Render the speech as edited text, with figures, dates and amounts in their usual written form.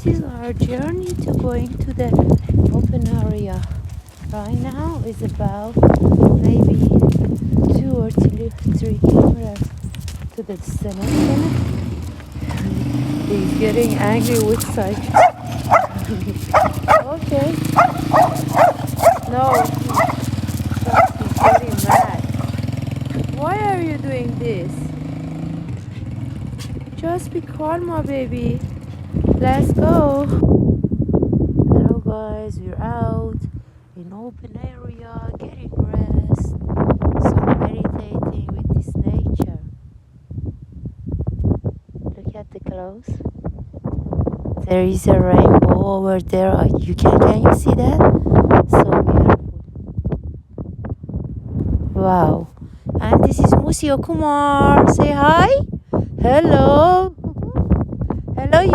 this is our journey to going to the open area. Right now is about maybe 2 or 3 kilometers to the destination. He's getting angry with such. Okay. No, he's getting mad. Why are you doing this? Just be calm, my baby. Let's go. Hello guys, we're out in open area getting rest, some meditating with this nature. Look at the clouds. There is a rainbow over there. Can you see that? So beautiful. Wow. And this is Musio Kumar. Say hi. Hello. Hello, you.